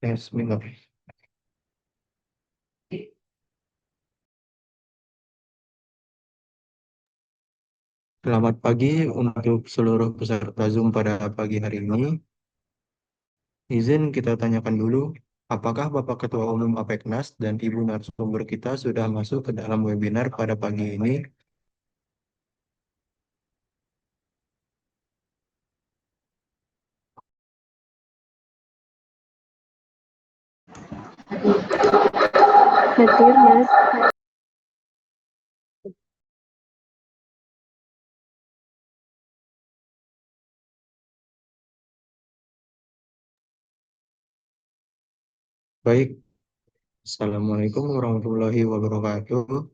Bismillah. Selamat pagi untuk seluruh peserta Zoom pada pagi hari ini. Izin kita tanyakan dulu, apakah Bapak Ketua Umum APEKNAS dan Ibu narasumber kita sudah masuk ke dalam webinar pada pagi ini? Hadir, Mas. Baik, Assalamualaikum warahmatullahi wabarakatuh.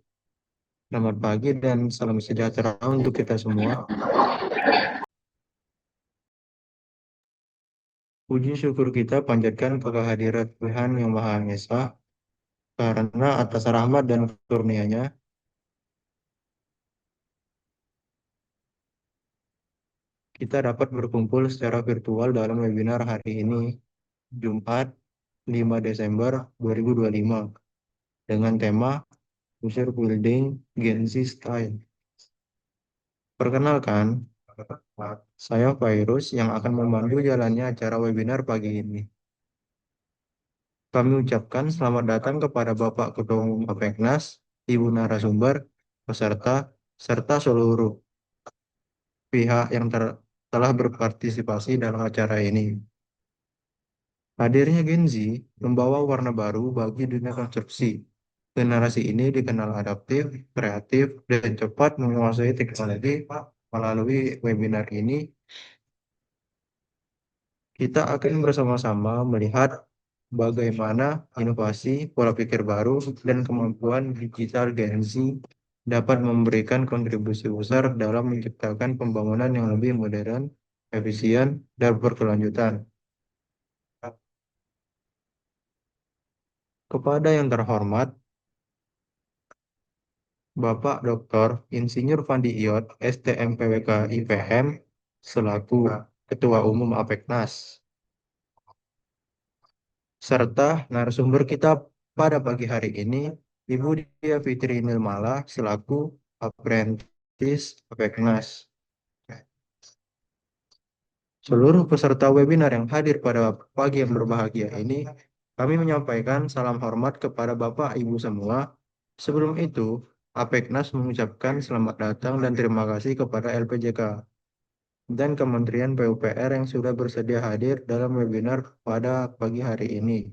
Selamat pagi dan salam sejahtera untuk kita semua. Puji syukur kita panjatkan kehadirat Tuhan Yang Maha Esa, karena atas rahmat dan karunia-Nya, kita dapat berkumpul secara virtual dalam webinar hari ini, Jumat 5 Desember 2025, dengan tema Future Building Gen Z Style. Perkenalkan, saya Virus yang akan memandu jalannya acara webinar pagi ini. Kami ucapkan selamat datang kepada Bapak Ketua Umum APEKNAS, Ibu narasumber, peserta, serta seluruh pihak yang telah berpartisipasi dalam acara ini. Hadirnya Gen Z membawa warna baru bagi dunia konstruksi. Generasi ini dikenal adaptif, kreatif, dan cepat menguasai teknologi. Melalui webinar ini, kita akan bersama-sama melihat bagaimana inovasi, pola pikir baru, dan kemampuan digital Gen Z dapat memberikan kontribusi besar dalam menciptakan pembangunan yang lebih modern, efisien, dan berkelanjutan. Kepada yang terhormat, Bapak Dr. Insinyur Fandi Iot, STMPWK IPM, selaku Ketua Umum APEKNAS, serta narasumber kita pada pagi hari ini, Ibu Dia Fitri Nilmala, selaku Apprentice APEKNAS. Seluruh peserta webinar yang hadir pada pagi yang berbahagia ini, kami menyampaikan salam hormat kepada Bapak Ibu semua. Sebelum itu, APEKNAS mengucapkan selamat datang dan terima kasih kepada LPJK dan Kementerian PUPR yang sudah bersedia hadir dalam webinar pada pagi hari ini.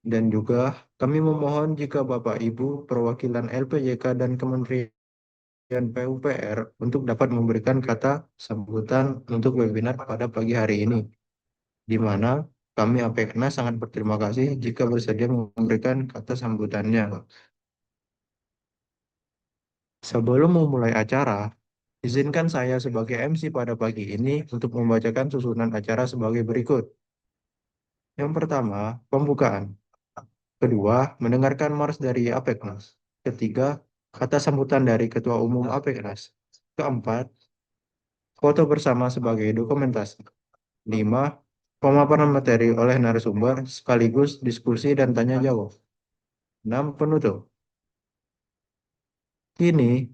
Dan juga kami memohon jika Bapak Ibu perwakilan LPJK dan Kementerian PUPR untuk dapat memberikan kata sambutan untuk webinar pada pagi hari ini, di mana kami APEKNAS sangat berterima kasih jika bersedia memberikan kata sambutannya. Sebelum memulai acara, izinkan saya sebagai MC pada pagi ini untuk membacakan susunan acara sebagai berikut. Yang pertama, pembukaan. Kedua, mendengarkan mars dari APEKNAS. Ketiga, kata sambutan dari Ketua Umum APEKNAS. Keempat, foto bersama sebagai dokumentasi. 5. Pemaparan materi oleh narasumber sekaligus diskusi dan tanya jawab. 6. Penutup. Kini,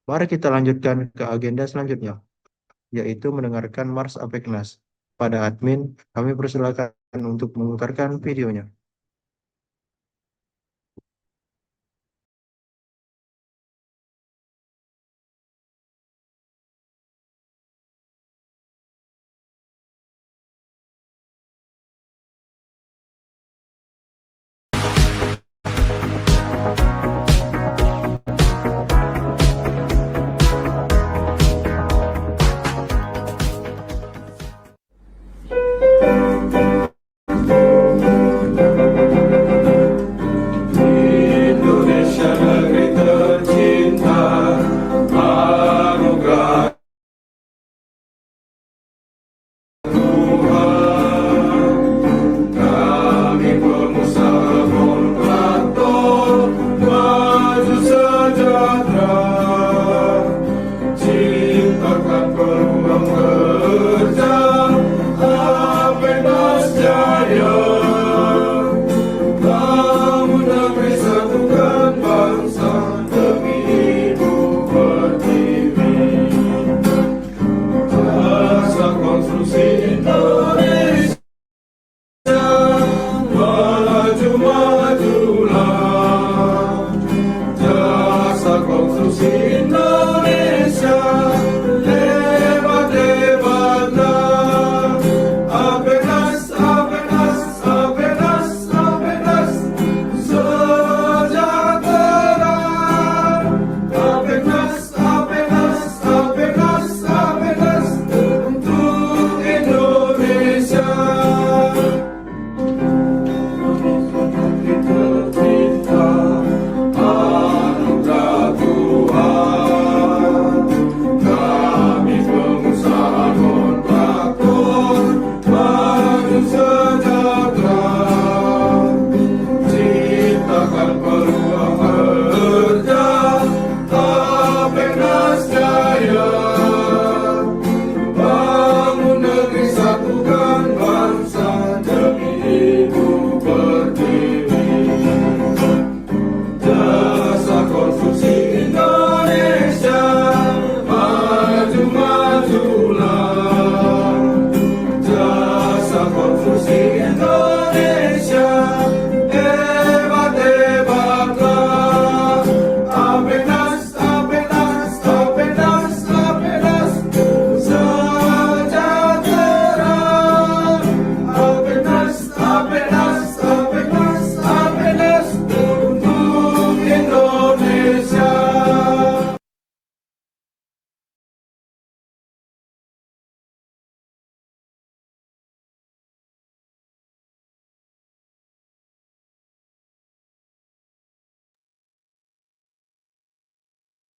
mari kita lanjutkan ke agenda selanjutnya, yaitu mendengarkan mars APEKNAS. Pada admin, kami persilakan untuk memutarkan videonya.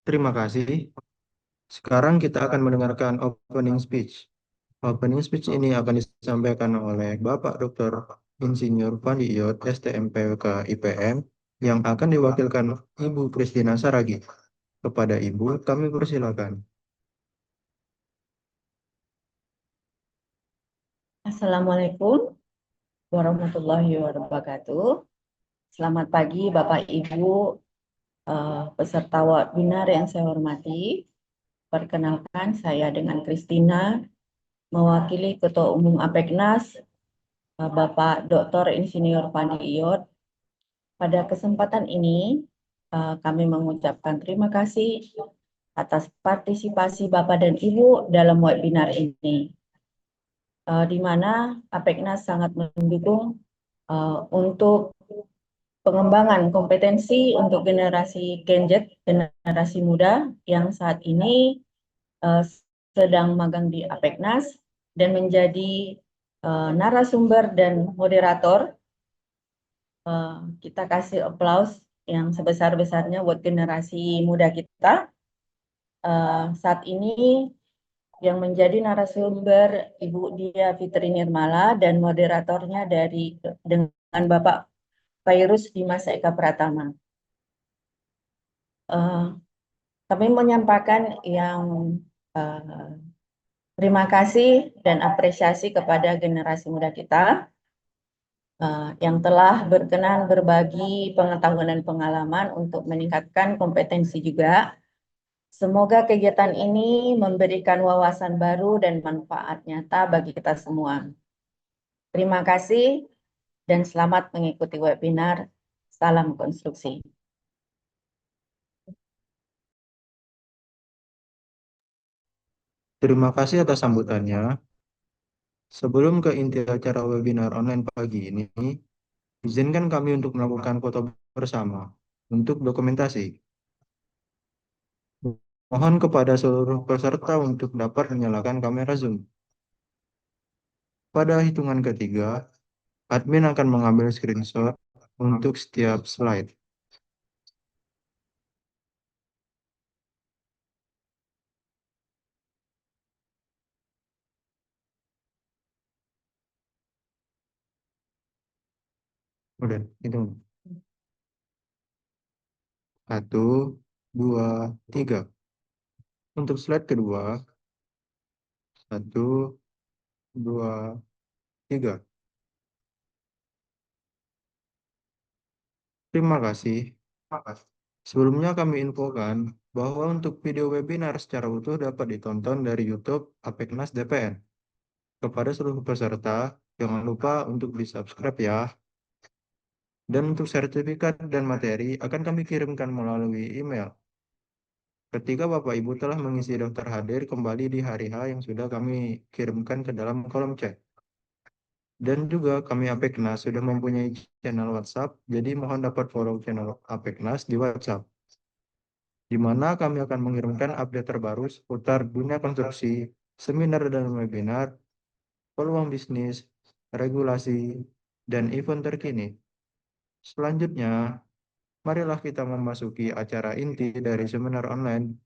Terima kasih. Sekarang kita akan mendengarkan opening speech. Opening speech ini akan disampaikan oleh Bapak Dr. Insinyur Fandi Iyot, STMPK IPM, yang akan diwakilkan Ibu Kristina Saragi. Kepada Ibu, kami persilakan. Assalamualaikum warahmatullahi wabarakatuh. Selamat pagi Bapak Ibu peserta webinar yang saya hormati. Perkenalkan saya dengan Kristina, mewakili Ketua Umum APEKNAS, Bapak Dr. Insinyur Fandi Iyot. Pada kesempatan ini kami mengucapkan terima kasih atas partisipasi Bapak dan Ibu dalam webinar ini, di mana APEKNAS sangat mendukung untuk pengembangan kompetensi untuk generasi Gen Z, generasi muda yang saat ini sedang magang di APEKNAS dan menjadi narasumber dan moderator. Kita kasih aplaus yang sebesar-besarnya buat generasi muda kita. Saat ini yang menjadi narasumber Ibu Dia Fitri Nirmala dan moderatornya dengan Bapak Fairuz Dimas Eka Pratama. Kami menyampaikan yang terima kasih dan apresiasi kepada generasi muda kita yang telah berkenan berbagi pengetahuan dan pengalaman untuk meningkatkan kompetensi juga. Semoga kegiatan ini memberikan wawasan baru dan manfaat nyata bagi kita semua. Terima kasih dan selamat mengikuti webinar. Salam konstruksi. Terima kasih atas sambutannya. Sebelum ke inti acara webinar online pagi ini, izinkan kami untuk melakukan foto bersama untuk dokumentasi. Mohon kepada seluruh peserta untuk dapat menyalakan kamera Zoom. Pada hitungan ketiga, admin akan mengambil screenshot untuk setiap slide. Udah, hitung. 1, 2, 3. Untuk slide kedua, 1, 2, 3. Terima kasih. Sebelumnya kami infokan bahwa untuk video webinar secara utuh dapat ditonton dari YouTube APEKNAS DPN. Kepada seluruh peserta, jangan lupa untuk di-subscribe ya. Dan untuk sertifikat dan materi akan kami kirimkan melalui email. Ketika Bapak Ibu telah mengisi daftar hadir kembali di hari H yang sudah kami kirimkan ke dalam kolom chat. Dan juga kami APEKNAS sudah mempunyai channel WhatsApp, jadi mohon dapat follow channel APEKNAS di WhatsApp, di mana kami akan mengirimkan update terbaru seputar dunia konstruksi, seminar dan webinar, peluang bisnis, regulasi, dan event terkini. Selanjutnya, marilah kita memasuki acara inti dari seminar online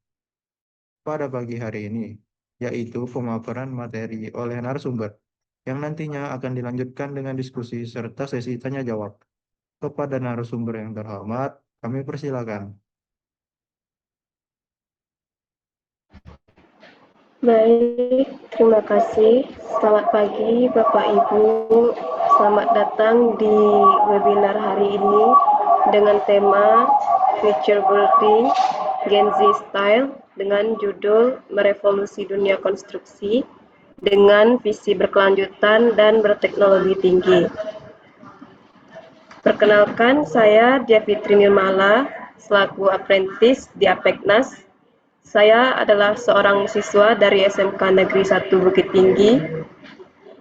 pada pagi hari ini, yaitu pemaparan materi oleh narasumber, yang nantinya akan dilanjutkan dengan diskusi serta sesi tanya-jawab. Kepada narasumber yang terhormat, kami persilakan. Baik, terima kasih. Selamat pagi Bapak Ibu. Selamat datang di webinar hari ini dengan tema Future Building Gen Z Style dengan judul Merevolusi Dunia Konstruksi dengan visi berkelanjutan dan berteknologi tinggi. Perkenalkan, saya Dia Fitri Nirmala, selaku apprentice di APEKNAS. Saya adalah seorang siswa dari SMK Negeri 1 Bukit Tinggi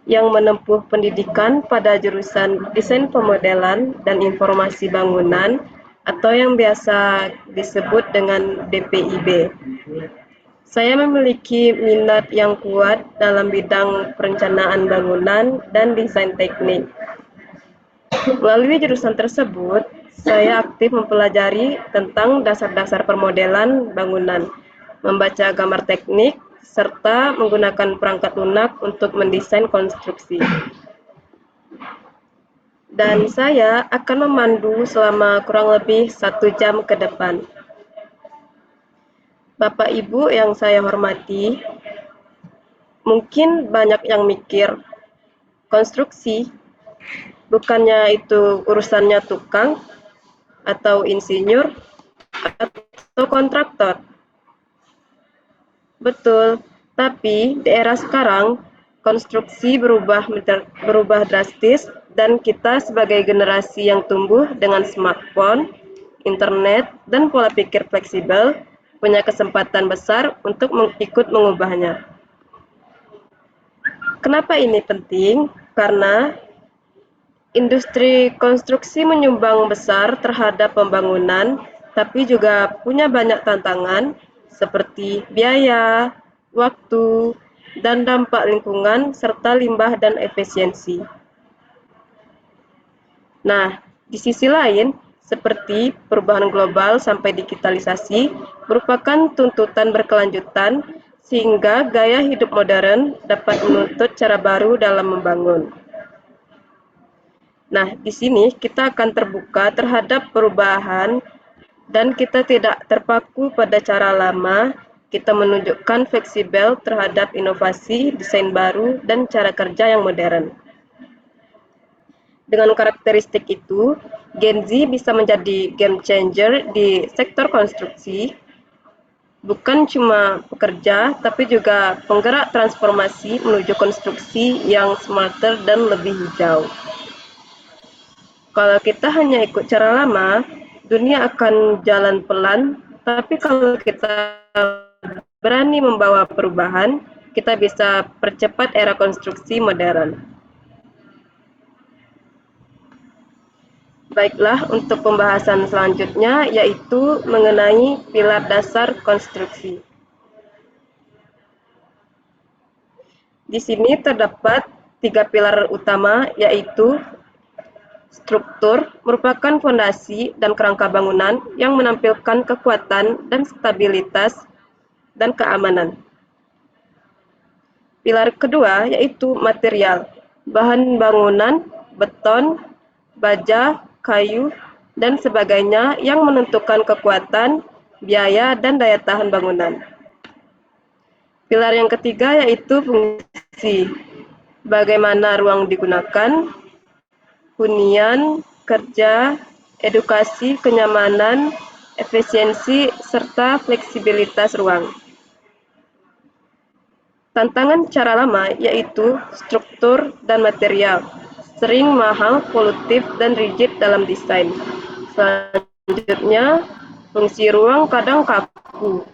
yang menempuh pendidikan pada jurusan Desain Pemodelan dan Informasi Bangunan atau yang biasa disebut dengan DPIB. Saya memiliki minat yang kuat dalam bidang perencanaan bangunan dan desain teknik. Melalui jurusan tersebut, saya aktif mempelajari tentang dasar-dasar permodelan bangunan, membaca gambar teknik, serta menggunakan perangkat lunak untuk mendesain konstruksi. Dan saya akan memandu selama kurang lebih 1 jam ke depan. Bapak Ibu yang saya hormati, mungkin banyak yang mikir, konstruksi bukannya itu urusannya tukang atau insinyur atau kontraktor. Betul, tapi di era sekarang konstruksi berubah drastis dan kita sebagai generasi yang tumbuh dengan smartphone, internet, dan pola pikir fleksibel punya kesempatan besar untuk ikut mengubahnya. Kenapa ini penting? Karena industri konstruksi menyumbang besar terhadap pembangunan, tapi juga punya banyak tantangan seperti biaya, waktu, dan dampak lingkungan, serta limbah dan efisiensi. Nah, di sisi lain, seperti perubahan global sampai digitalisasi, merupakan tuntutan berkelanjutan sehingga gaya hidup modern dapat menuntut cara baru dalam membangun. Nah, di sini kita akan terbuka terhadap perubahan dan kita tidak terpaku pada cara lama, kita menunjukkan fleksibel terhadap inovasi, desain baru, dan cara kerja yang modern. Dengan karakteristik itu, Gen Z bisa menjadi game changer di sektor konstruksi, bukan cuma pekerja, tapi juga penggerak transformasi menuju konstruksi yang smarter dan lebih hijau. Kalau kita hanya ikut cara lama, dunia akan jalan pelan, tapi kalau kita berani membawa perubahan, kita bisa percepat era konstruksi modern. Baiklah, untuk pembahasan selanjutnya yaitu mengenai pilar dasar konstruksi. Di sini terdapat 3 pilar utama, yaitu struktur merupakan fondasi dan kerangka bangunan yang menampilkan kekuatan dan stabilitas dan keamanan. Pilar kedua yaitu material, bahan bangunan, beton, baja, kayu, dan sebagainya yang menentukan kekuatan, biaya, dan daya tahan bangunan. Pilar yang ketiga yaitu fungsi, bagaimana ruang digunakan, hunian, kerja, edukasi, kenyamanan, efisiensi, serta fleksibilitas ruang. Tantangan cara lama yaitu struktur dan material, sering mahal, polutif, dan rigid dalam desain. Selanjutnya, fungsi ruang kadang kaku.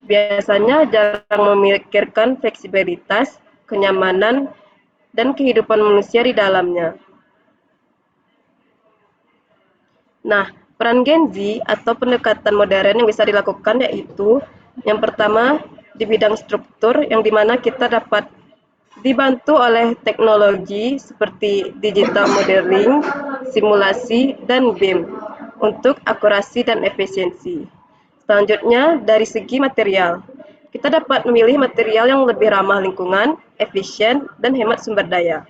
Biasanya jarang memikirkan fleksibilitas, kenyamanan, dan kehidupan manusia di dalamnya. Nah, peran Gen Z atau pendekatan modern yang bisa dilakukan yaitu yang pertama di bidang struktur, yang dimana kita dapat dibantu oleh teknologi seperti digital modeling, simulasi, dan BIM untuk akurasi dan efisiensi. Selanjutnya, dari segi material, kita dapat memilih material yang lebih ramah lingkungan, efisien, dan hemat sumber daya.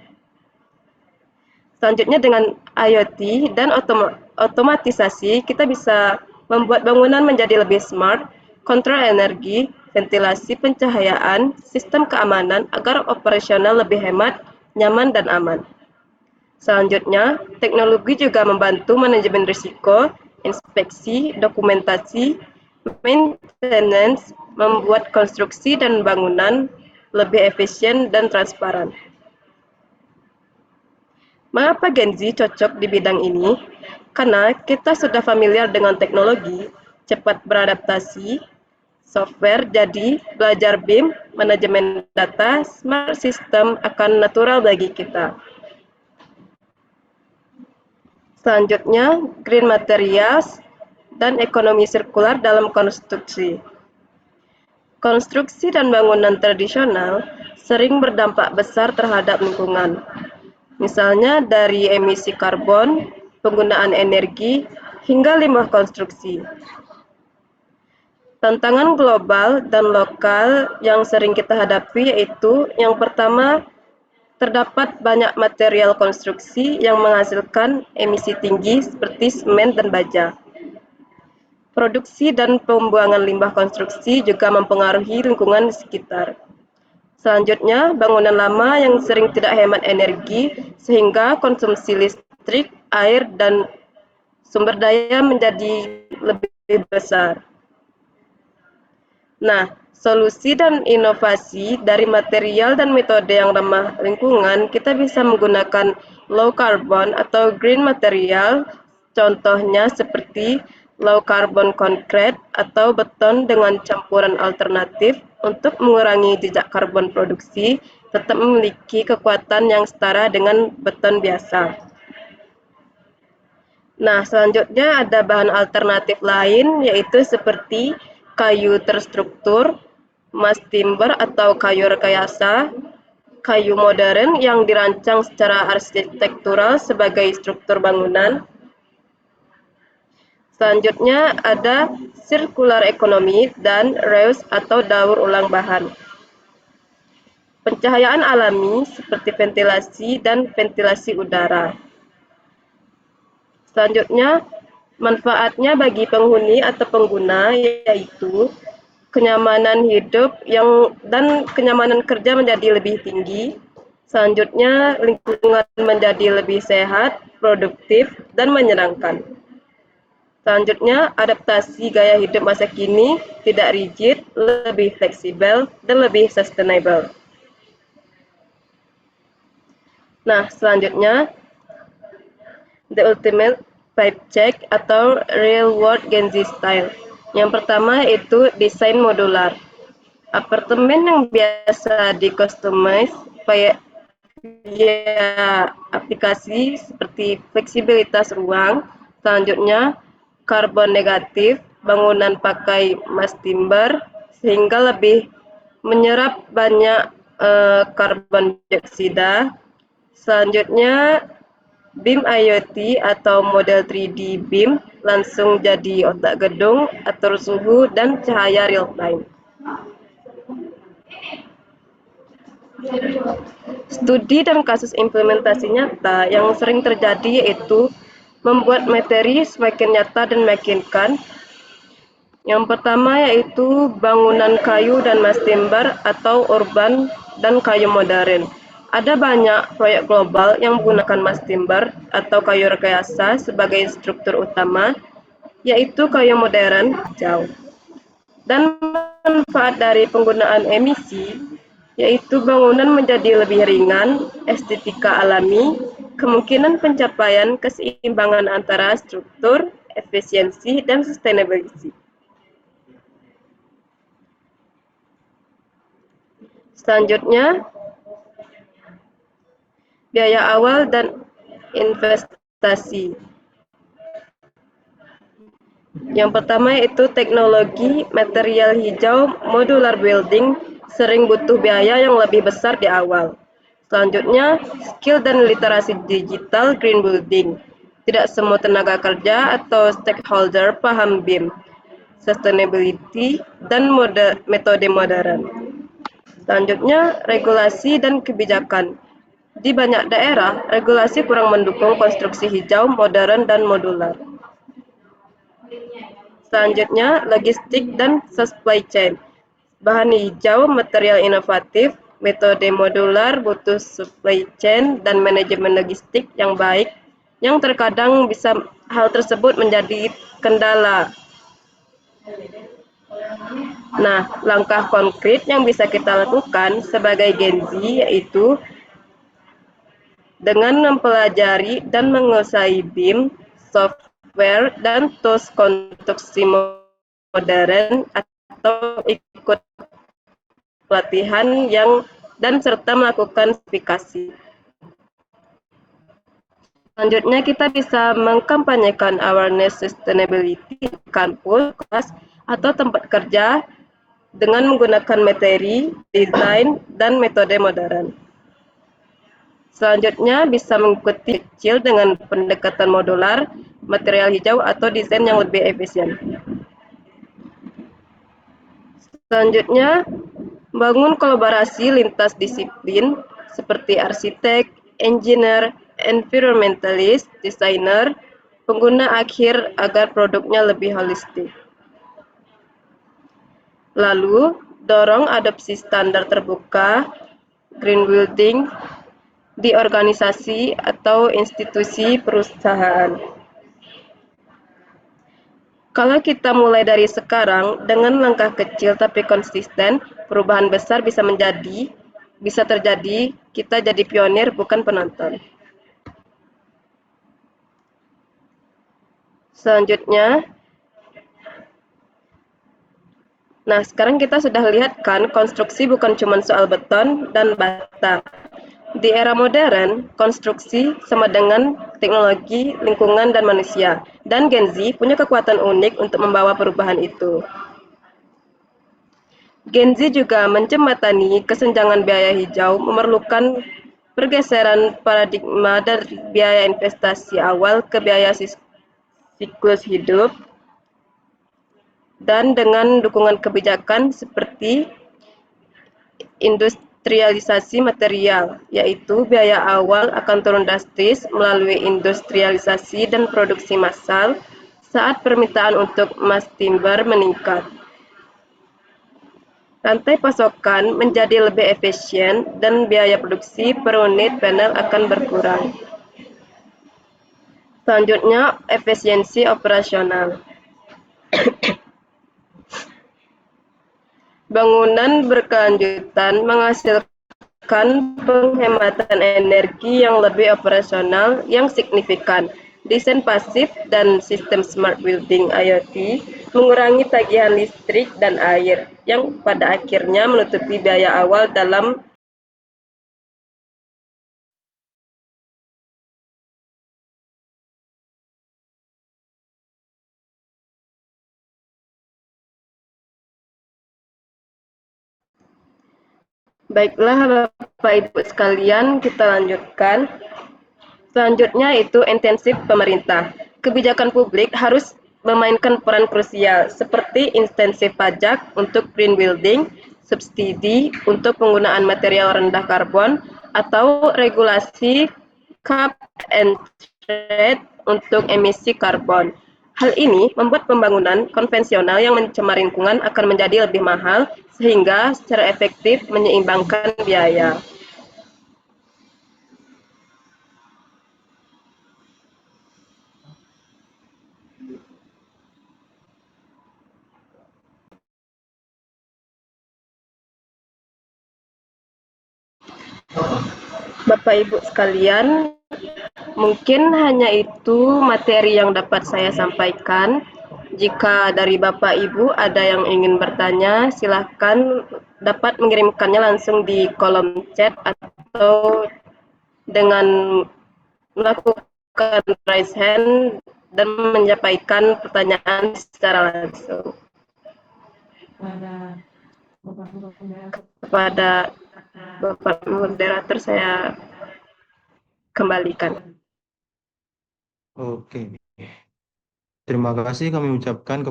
Selanjutnya dengan IoT dan otomatisasi, kita bisa membuat bangunan menjadi lebih smart, kontrol energi, ventilasi, pencahayaan, sistem keamanan agar operasional lebih hemat, nyaman, dan aman. Selanjutnya, teknologi juga membantu manajemen risiko, inspeksi, dokumentasi, maintenance, membuat konstruksi dan bangunan lebih efisien dan transparan. Mengapa Gen Z cocok di bidang ini? Karena kita sudah familiar dengan teknologi, cepat beradaptasi, software, jadi belajar BIM, manajemen data, smart system akan natural bagi kita. Selanjutnya, green materials dan ekonomi sirkular dalam konstruksi. Konstruksi dan bangunan tradisional sering berdampak besar terhadap lingkungan. Misalnya dari emisi karbon, penggunaan energi, hingga limbah konstruksi. Tantangan global dan lokal yang sering kita hadapi yaitu yang pertama, terdapat banyak material konstruksi yang menghasilkan emisi tinggi seperti semen dan baja. Produksi dan pembuangan limbah konstruksi juga mempengaruhi lingkungan di sekitar. Selanjutnya, bangunan lama yang sering tidak hemat energi sehingga konsumsi listrik, air, dan sumber daya menjadi lebih besar. Nah, solusi dan inovasi dari material dan metode yang ramah lingkungan, kita bisa menggunakan low carbon atau green material, contohnya seperti low carbon concrete atau beton dengan campuran alternatif untuk mengurangi jejak karbon produksi, tetap memiliki kekuatan yang setara dengan beton biasa. Nah, selanjutnya ada bahan alternatif lain, yaitu seperti kayu terstruktur, mass timber atau kayu rekayasa, kayu modern yang dirancang secara arsitektural sebagai struktur bangunan. Selanjutnya ada circular economy dan reuse atau daur ulang bahan. Pencahayaan alami seperti ventilasi dan ventilasi udara. Selanjutnya, manfaatnya bagi penghuni atau pengguna yaitu kenyamanan hidup dan kenyamanan kerja menjadi lebih tinggi. Selanjutnya, lingkungan menjadi lebih sehat, produktif, dan menyenangkan. Selanjutnya, adaptasi gaya hidup masa kini tidak rigid, lebih fleksibel, dan lebih sustainable. Nah, selanjutnya, the ultimate vibe check atau real world Gen Z style. Yang pertama itu desain modular. Apartemen yang biasa di-customize via aplikasi seperti fleksibilitas ruang. Selanjutnya, karbon negatif, bangunan pakai mass timber sehingga lebih menyerap banyak karbon dioksida. Selanjutnya, BIM IoT atau model 3D BIM langsung jadi otak gedung, atur suhu dan cahaya real time. Studi dan kasus implementasi nyata yang sering terjadi yaitu membuat materi semakin nyata dan meyakinkan. Yang pertama yaitu bangunan kayu dan mass timber atau urban dan kayu modern. Ada banyak proyek global yang menggunakan mass timber atau kayu rekayasa sebagai struktur utama, yaitu kayu modern hijau. Dan manfaat dari penggunaan emisi, yaitu bangunan menjadi lebih ringan, estetika alami, kemungkinan pencapaian keseimbangan antara struktur, efisiensi, dan sustainability. Selanjutnya, biaya awal dan investasi. Yang pertama yaitu teknologi material hijau modular building sering butuh biaya yang lebih besar di awal. Selanjutnya, skill dan literasi digital green building. Tidak semua tenaga kerja atau stakeholder paham BIM, sustainability, dan metode modern. Selanjutnya, regulasi dan kebijakan. Di banyak daerah, regulasi kurang mendukung konstruksi hijau, modern, dan modular. Selanjutnya, logistik dan supply chain. Bahan hijau, material inovatif, metode modular butuh supply chain dan manajemen logistik yang baik, yang terkadang bisa hal tersebut menjadi kendala. Nah, langkah konkret yang bisa kita lakukan sebagai Gen Z yaitu dengan mempelajari dan menguasai BIM, software, dan tools konstruksi modern atau ikut pelatihan dan serta melakukan sertifikasi. Selanjutnya kita bisa mengkampanyekan awareness sustainability di kampus, kelas, atau tempat kerja dengan menggunakan materi, desain, dan metode modern. Selanjutnya bisa mengikuti kecil dengan pendekatan modular, material hijau, atau desain yang lebih efisien. Selanjutnya, bangun kolaborasi lintas disiplin seperti arsitek, engineer, environmentalist, desainer, pengguna akhir agar produknya lebih holistik. Lalu, dorong adopsi standar terbuka, green building, di organisasi atau institusi perusahaan. Kalau kita mulai dari sekarang dengan langkah kecil tapi konsisten, perubahan besar bisa terjadi, kita jadi pionir bukan penonton. Selanjutnya, nah sekarang kita sudah lihat kan konstruksi bukan cuma soal beton dan bata. Di era modern, konstruksi sama dengan teknologi, lingkungan, dan manusia. Dan Gen Z punya kekuatan unik untuk membawa perubahan itu. Gen Z juga menjembatani kesenjangan biaya hijau memerlukan pergeseran paradigma dari biaya investasi awal ke biaya siklus hidup, dan dengan dukungan kebijakan seperti industrialisasi material, yaitu biaya awal akan turun drastis melalui industrialisasi dan produksi massal saat permintaan untuk emas timber meningkat. Rantai pasokan menjadi lebih efisien dan biaya produksi per unit panel akan berkurang. Selanjutnya, efisiensi operasional. Bangunan berkelanjutan menghasilkan penghematan energi yang lebih operasional yang signifikan. Desain pasif dan sistem smart building IoT mengurangi tagihan listrik dan air, yang pada akhirnya menutupi biaya awal dalam Baiklah Bapak Ibu sekalian, kita lanjutkan. Selanjutnya itu intensif pemerintah. Kebijakan publik harus memainkan peran krusial seperti insentif pajak untuk green building, subsidi untuk penggunaan material rendah karbon, atau regulasi cap and trade untuk emisi karbon. Hal ini membuat pembangunan konvensional yang mencemar lingkungan akan menjadi lebih mahal, sehingga secara efektif menyeimbangkan biaya. Bapak Ibu sekalian, mungkin hanya itu materi yang dapat saya sampaikan. Jika dari Bapak Ibu ada yang ingin bertanya, silahkan dapat mengirimkannya langsung di kolom chat atau dengan melakukan raise hand dan menyampaikan pertanyaan secara langsung kepada Bapak moderator. Saya kembalikan. Oke. Terima kasih kami ucapkan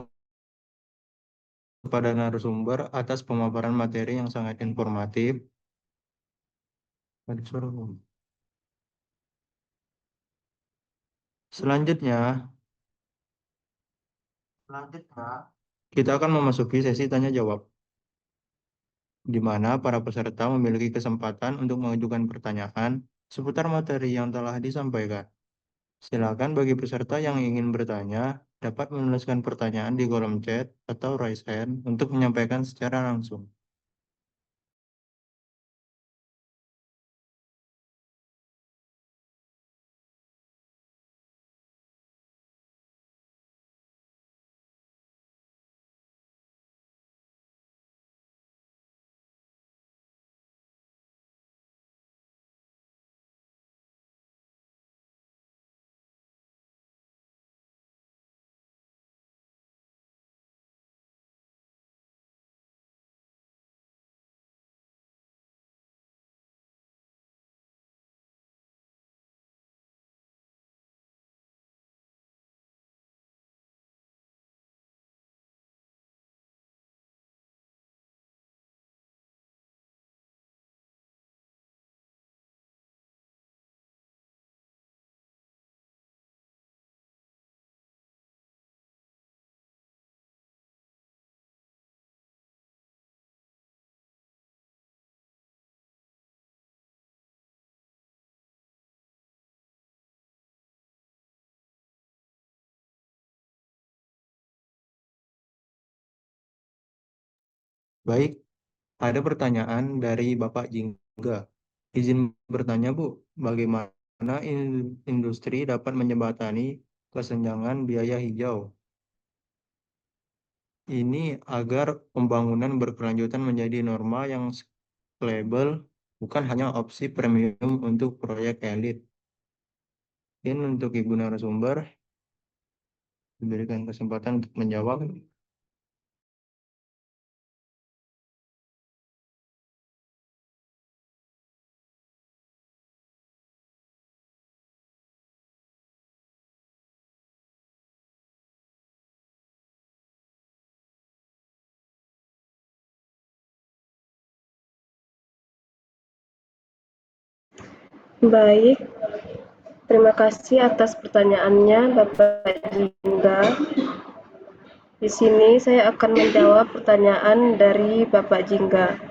kepada narasumber atas pemaparan materi yang sangat informatif. Selanjutnya, kita akan memasuki sesi tanya jawab, di mana para peserta memiliki kesempatan untuk mengajukan pertanyaan seputar materi yang telah disampaikan. Silakan bagi peserta yang ingin bertanya, dapat menuliskan pertanyaan di kolom chat atau raise hand untuk menyampaikan secara langsung. Baik, ada pertanyaan dari Bapak Jingga. Izin bertanya, Bu, bagaimana industri dapat menjembatani kesenjangan biaya hijau ini agar pembangunan berkelanjutan menjadi norma yang scalable, bukan hanya opsi premium untuk proyek elit. Mungkin untuk Ibu narasumber, diberikan kesempatan untuk menjawab. Baik, terima kasih atas pertanyaannya Bapak Jingga. Di sini saya akan menjawab pertanyaan dari Bapak Jingga.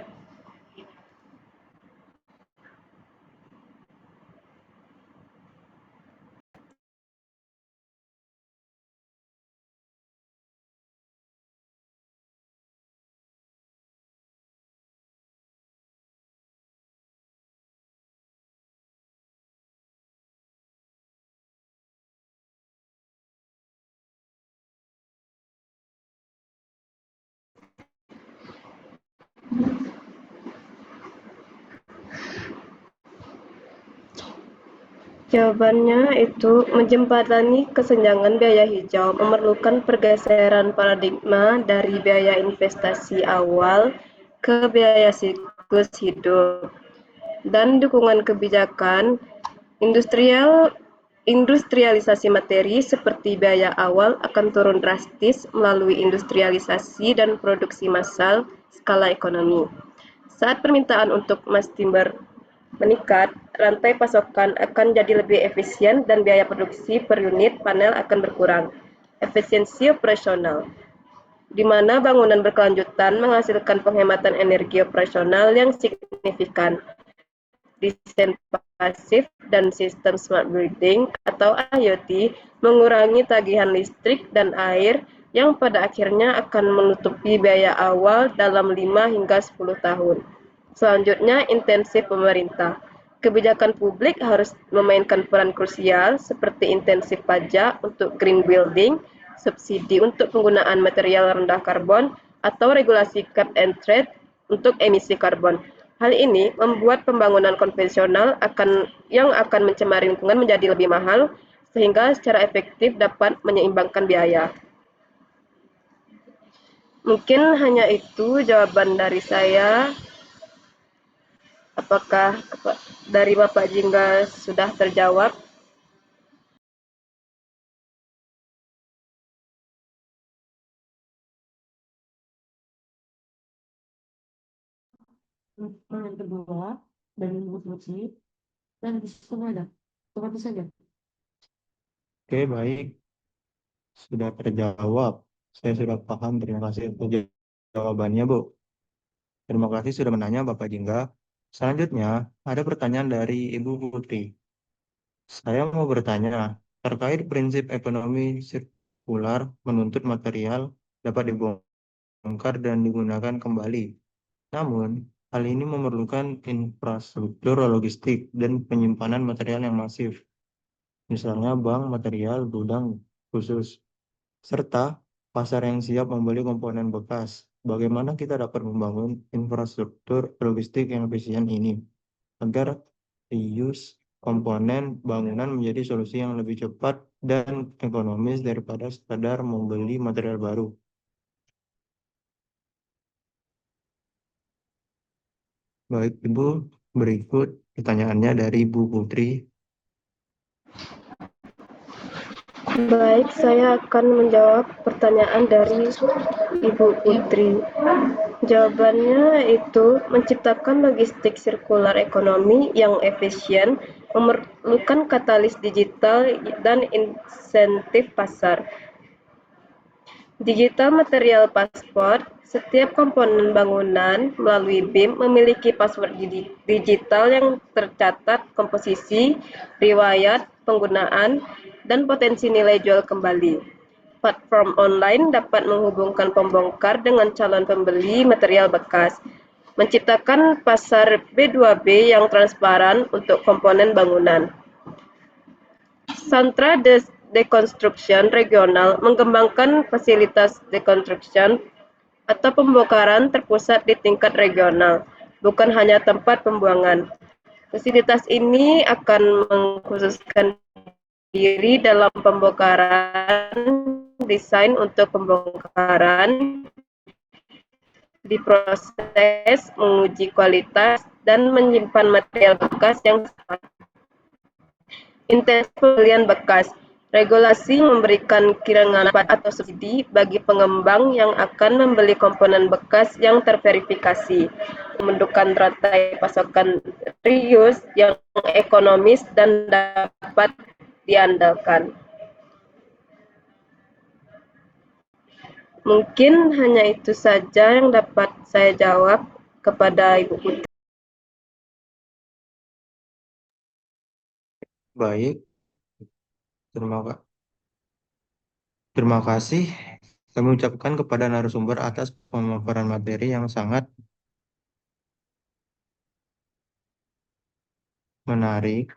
Jawabannya itu menjembatani kesenjangan biaya hijau memerlukan pergeseran paradigma dari biaya investasi awal ke biaya siklus hidup dan dukungan kebijakan industrialisasi materi seperti biaya awal akan turun drastis melalui industrialisasi dan produksi massal skala ekonomi. Saat permintaan untuk emas timber meningkat, rantai pasokan akan jadi lebih efisien dan biaya produksi per unit panel akan berkurang. Efisiensi operasional, di mana bangunan berkelanjutan menghasilkan penghematan energi operasional yang signifikan. Desain pasif dan sistem smart building atau IoT mengurangi tagihan listrik dan air yang pada akhirnya akan menutupi biaya awal dalam 5 hingga 10 tahun. Selanjutnya, intensif pemerintah. Kebijakan publik harus memainkan peran krusial seperti intensif pajak untuk green building, subsidi untuk penggunaan material rendah karbon, atau regulasi cap and trade untuk emisi karbon. Hal ini membuat pembangunan konvensional yang akan mencemari lingkungan menjadi lebih mahal, sehingga secara efektif dapat menyeimbangkan biaya. Mungkin hanya itu jawaban dari saya. Apakah dari Bapak Jingga sudah terjawab? Yang kedua dari Ibu Putri dan di situ ada seperti saja. Oke, baik. Sudah terjawab. Saya sudah paham. Terima kasih untuk jawabannya, Bu. Terima kasih sudah menanya, Bapak Jingga. Selanjutnya, ada pertanyaan dari Ibu Putri. Saya mau bertanya, terkait prinsip ekonomi sirkular menuntut material dapat dibongkar dan digunakan kembali. Namun, hal ini memerlukan infrastruktur logistik dan penyimpanan material yang masif, misalnya bank material gudang khusus, serta pasar yang siap membeli komponen bekas. Bagaimana kita dapat membangun infrastruktur logistik yang efisien ini agar reuse komponen bangunan menjadi solusi yang lebih cepat dan ekonomis daripada sekadar membeli material baru. Baik, Ibu, berikut pertanyaannya dari Ibu Putri. Baik, saya akan menjawab pertanyaan dari Ibu Putri. Jawabannya itu menciptakan logistik sirkular ekonomi yang efisien memerlukan katalis digital dan insentif pasar. Digital material pasport, setiap komponen bangunan melalui BIM memiliki password digital yang tercatat komposisi, riwayat, penggunaan, dan potensi nilai jual kembali. platform online dapat menghubungkan pembongkar dengan calon pembeli material bekas, menciptakan pasar B2B yang transparan untuk komponen bangunan. Sentra Deconstruction Regional mengembangkan fasilitas deconstruction atau pembongkaran terpusat di tingkat regional, bukan hanya tempat pembuangan. Fasilitas ini akan mengkhususkan diri dalam pembongkaran, desain untuk pembongkaran, diproses, menguji kualitas, dan menyimpan material bekas yang sama. Intensitas pembelian bekas. Regulasi memberikan kirangan atau subsidi bagi pengembang yang akan membeli komponen bekas yang terverifikasi, membentukkan rantai pasokan reuse yang ekonomis dan dapat diandalkan. Mungkin hanya itu saja yang dapat saya jawab kepada Ibu Putri. Baik, terima kasih. Kami ucapkan kepada narasumber atas pemaparan materi yang sangat menarik,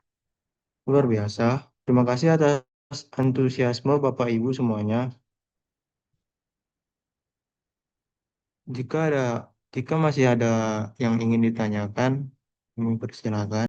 luar biasa. Terima kasih atas antusiasme Bapak Ibu semuanya. Jika ada, jika masih ada yang ingin ditanyakan, kami persilakan.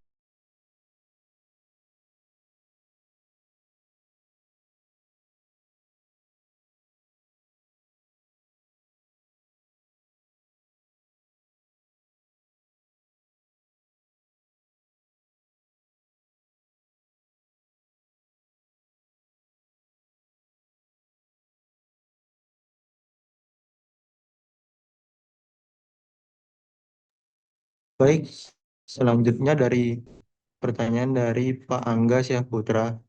Baik, selanjutnya dari pertanyaan dari Pak Angga Syahputra.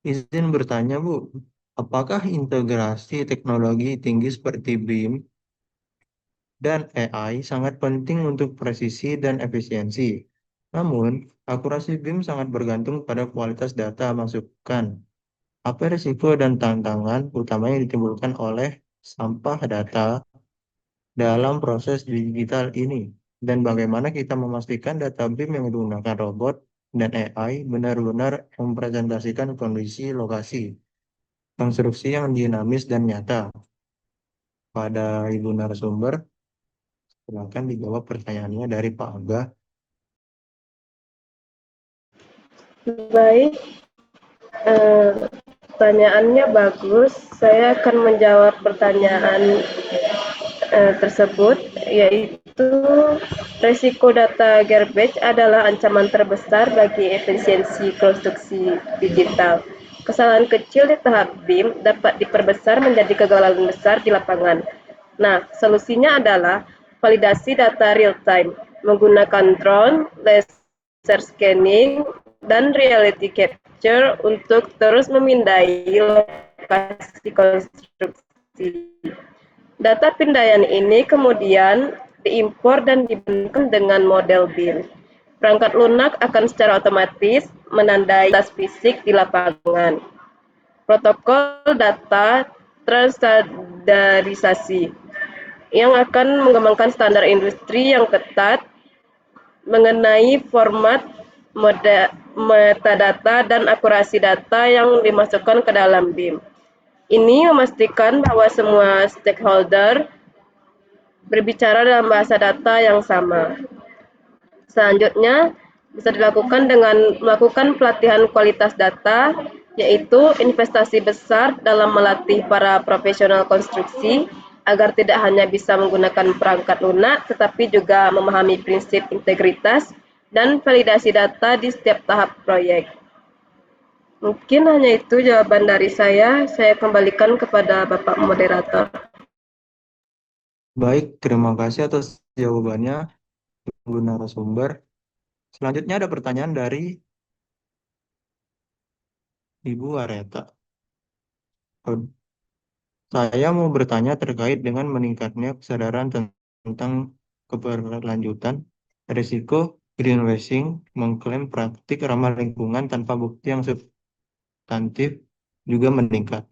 Izin bertanya, Bu, apakah integrasi teknologi tinggi seperti BIM dan AI sangat penting untuk presisi dan efisiensi? Namun, akurasi BIM sangat bergantung pada kualitas data masukan. Apa risiko dan tantangan utama yang ditimbulkan oleh sampah data dalam proses digital ini? Dan bagaimana kita memastikan data BIM yang digunakan robot dan AI benar-benar mempresentasikan kondisi lokasi, konstruksi yang dinamis dan nyata? Pada Ibu narasumber, silakan dijawab pertanyaannya dari Pak Angga. Baik, pertanyaannya bagus. Saya akan menjawab pertanyaan tersebut, yaitu resiko data garbage adalah ancaman terbesar bagi efisiensi konstruksi digital. Kesalahan kecil di tahap BIM dapat diperbesar menjadi kegagalan besar di lapangan. Nah, solusinya adalah validasi data real time menggunakan drone, laser scanning, dan reality capture untuk terus memindai lokasi konstruksi. Data pindaian ini kemudian diimpor dan dibandingkan dengan model BIM. Perangkat lunak akan secara otomatis menandai tas fisik di lapangan. Protokol data transtandarisasi yang akan mengembangkan standar industri yang ketat mengenai format, metadata, dan akurasi data yang dimasukkan ke dalam BIM. Ini memastikan bahwa semua stakeholder berbicara dalam bahasa data yang sama. Selanjutnya, bisa dilakukan dengan melakukan pelatihan kualitas data, yaitu investasi besar dalam melatih para profesional konstruksi agar tidak hanya bisa menggunakan perangkat lunak, tetapi juga memahami prinsip integritas dan validasi data di setiap tahap proyek. Mungkin hanya itu jawaban dari saya kembalikan kepada Bapak Moderator. Baik, terima kasih atas jawabannya, Ibu narasumber. Selanjutnya ada pertanyaan dari Ibu Areta. Saya mau bertanya terkait dengan meningkatnya kesadaran tentang keberlanjutan, risiko greenwashing, mengklaim praktik ramah lingkungan tanpa bukti yang substantif juga meningkat.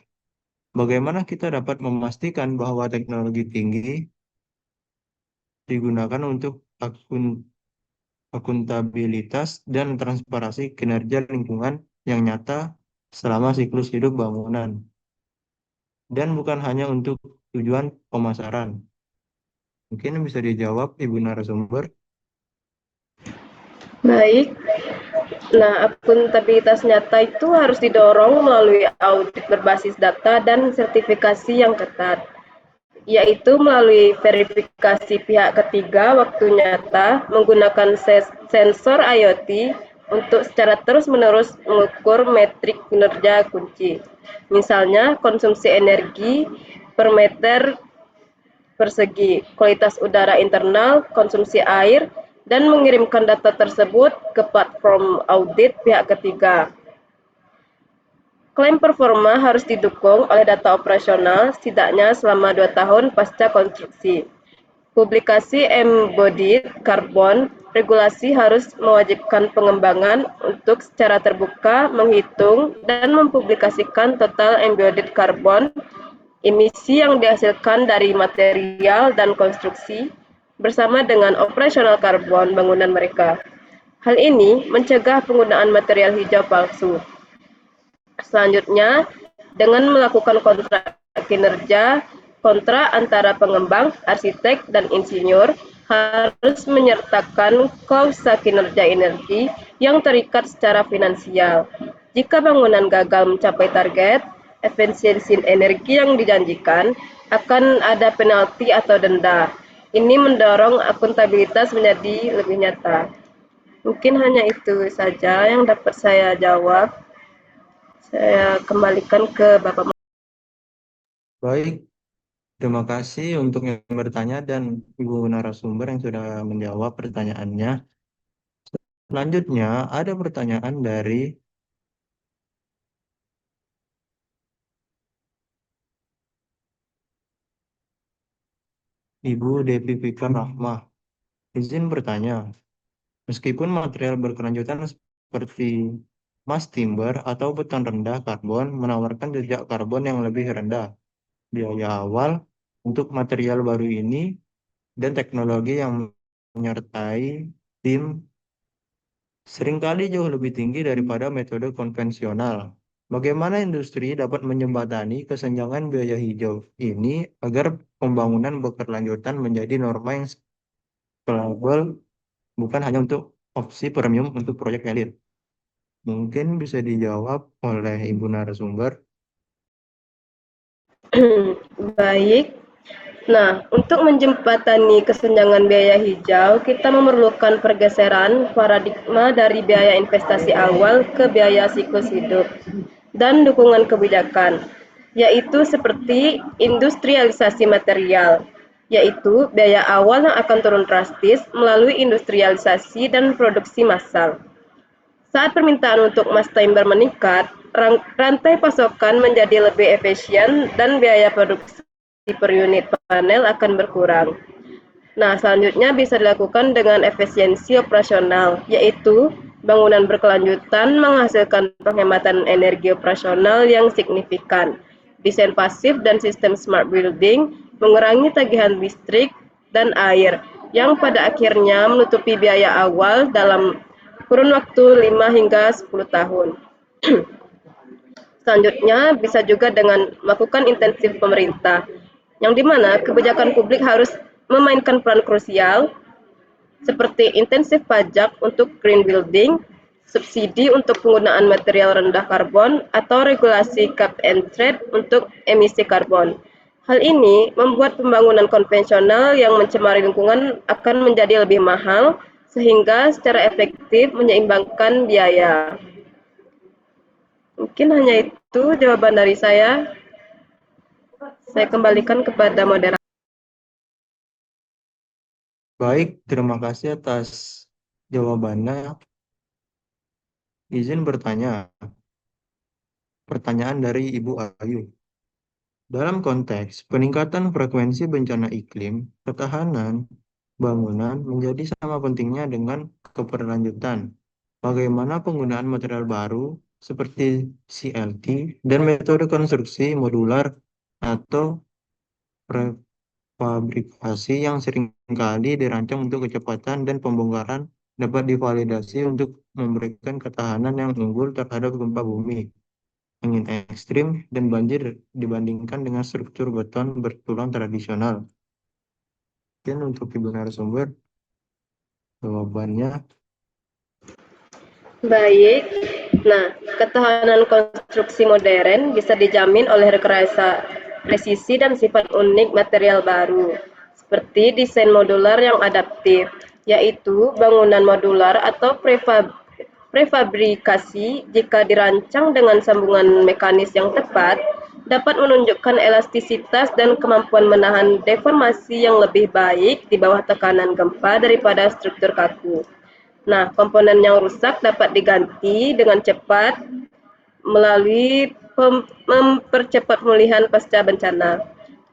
Bagaimana kita dapat memastikan bahwa teknologi tinggi digunakan untuk akuntabilitas dan transparansi kinerja lingkungan yang nyata selama siklus hidup bangunan, dan bukan hanya untuk tujuan pemasaran? Mungkin bisa dijawab Ibu narasumber. Baik. Nah, akuntabilitas nyata itu harus didorong melalui audit berbasis data dan sertifikasi yang ketat, yaitu melalui verifikasi pihak ketiga waktu nyata menggunakan sensor IoT untuk secara terus-menerus mengukur metrik kinerja kunci. Misalnya, konsumsi energi per meter persegi, kualitas udara internal, konsumsi air, dan mengirimkan data tersebut ke platform audit pihak ketiga. Klaim performa harus didukung oleh data operasional setidaknya selama 2 tahun pasca konstruksi. Publikasi embodied carbon regulasi harus mewajibkan pengembangan untuk secara terbuka menghitung dan mempublikasikan total embodied carbon, emisi yang dihasilkan dari material dan konstruksi, bersama dengan operasional karbon bangunan mereka. Hal ini mencegah penggunaan material hijau palsu. Selanjutnya, dengan melakukan kontrak kinerja, kontrak antara pengembang, arsitek, dan insinyur harus menyertakan klausa kinerja energi yang terikat secara finansial. Jika bangunan gagal mencapai target, efisiensi energi yang dijanjikan, akan ada penalti atau denda. Ini mendorong akuntabilitas menjadi lebih nyata. Mungkin hanya itu saja yang dapat saya jawab. Saya kembalikan ke Bapak. Baik, terima kasih untuk yang bertanya dan Ibu narasumber yang sudah menjawab pertanyaannya. Selanjutnya, ada pertanyaan dari Ibu Devi Fikar Rahmah. Izin bertanya, meskipun material berkelanjutan seperti mass timber atau beton rendah karbon menawarkan jejak karbon yang lebih rendah, biaya awal untuk material baru ini dan teknologi yang menyertai tim seringkali jauh lebih tinggi daripada metode konvensional. Bagaimana industri dapat menjembatani kesenjangan biaya hijau ini agar pembangunan berkelanjutan menjadi norma yang scalable, bukan hanya untuk opsi premium untuk proyek elit? Mungkin bisa dijawab oleh Ibu narasumber. Baik. Nah, untuk menjembatani kesenjangan biaya hijau, kita memerlukan pergeseran paradigma dari biaya investasi awal ke biaya siklus hidup dan dukungan kebijakan, yaitu seperti industrialisasi material, yaitu biaya awal yang akan turun drastis melalui industrialisasi dan produksi massal. Saat permintaan untuk mass timber meningkat, rantai pasokan menjadi lebih efisien dan biaya produksi per unit panel akan berkurang. Nah, selanjutnya bisa dilakukan dengan efisiensi operasional, yaitu bangunan berkelanjutan menghasilkan penghematan energi operasional yang signifikan. Desain pasif dan sistem smart building mengurangi tagihan listrik dan air, yang pada akhirnya menutupi biaya awal dalam kurun waktu 5 hingga 10 tahun. Selanjutnya, bisa juga dengan melakukan intensif pemerintah, yang dimana kebijakan publik harus memainkan peran krusial, seperti intensif pajak untuk green building, subsidi untuk penggunaan material rendah karbon, atau regulasi cap and trade untuk emisi karbon. Hal ini membuat pembangunan konvensional yang mencemari lingkungan akan menjadi lebih mahal, sehingga secara efektif menyeimbangkan biaya. Mungkin hanya itu jawaban dari saya. Saya kembalikan kepada moderator. Baik, terima kasih atas jawabannya. Izin bertanya, pertanyaan dari Ibu Ayu. Dalam konteks peningkatan frekuensi bencana iklim, ketahanan bangunan menjadi sama pentingnya dengan keberlanjutan. Bagaimana penggunaan material baru seperti CLT dan metode konstruksi modular atau prefabrikasi yang seringkali dirancang untuk kecepatan dan pembongkaran dapat divalidasi untuk memberikan ketahanan yang unggul terhadap gempa bumi, angin ekstrim, dan banjir dibandingkan dengan struktur beton bertulang tradisional. Dan untuk ibu narasumber, jawabannya Baik. Nah, ketahanan konstruksi modern bisa dijamin oleh rekayasa presisi dan sifat unik material baru, seperti desain modular yang adaptif, yaitu bangunan modular atau prefabrikasi jika dirancang dengan sambungan mekanis yang tepat, dapat menunjukkan elastisitas dan kemampuan menahan deformasi yang lebih baik di bawah tekanan gempa daripada struktur kaku. Nah, komponen yang rusak dapat diganti dengan cepat melalui mempercepat pemulihan pasca bencana.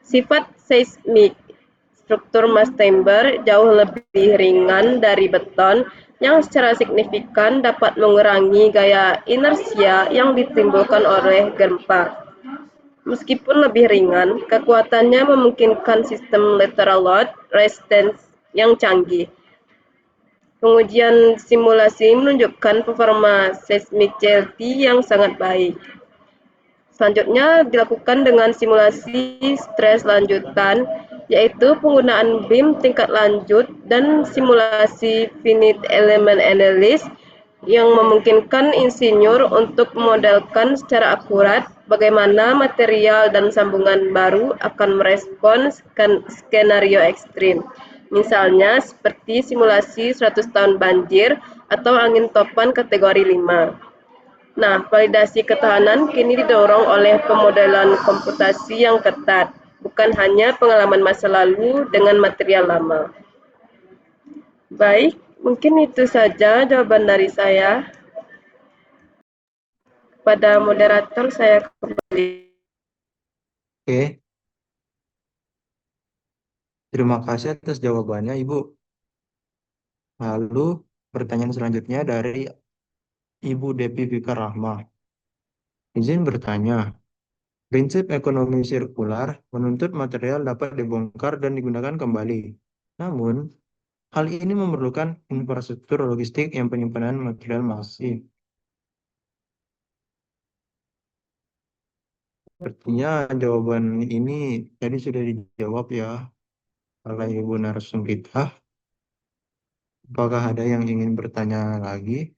Sifat seismik struktur mass timber jauh lebih ringan dari beton yang secara signifikan dapat mengurangi gaya inersia yang ditimbulkan oleh gempa. Meskipun lebih ringan, kekuatannya memungkinkan sistem lateral load resistance yang canggih. Pengujian simulasi menunjukkan performa seismik CLT yang sangat baik. Selanjutnya dilakukan dengan simulasi stres lanjutan, yaitu penggunaan BIM tingkat lanjut dan simulasi finite element analysis yang memungkinkan insinyur untuk memodelkan secara akurat bagaimana material dan sambungan baru akan merespon skenario ekstrim. Misalnya seperti simulasi 100 tahun banjir atau angin topan kategori 5. Nah, validasi ketahanan kini didorong oleh pemodelan komputasi yang ketat, bukan hanya pengalaman masa lalu dengan material lama. Baik, mungkin itu saja jawaban dari saya. Kepada moderator saya kembali. oke. Terima kasih atas jawabannya, Ibu. Lalu, pertanyaan selanjutnya dari Ibu Depi Fikar Rahmah. Izin bertanya, prinsip ekonomi sirkular menuntut material dapat dibongkar dan digunakan kembali. Namun, hal ini memerlukan infrastruktur logistik yang penyimpanan material masif. Sepertinya jawaban ini tadi sudah dijawab ya oleh Ibu narasumber kita. Apakah ada yang ingin bertanya lagi?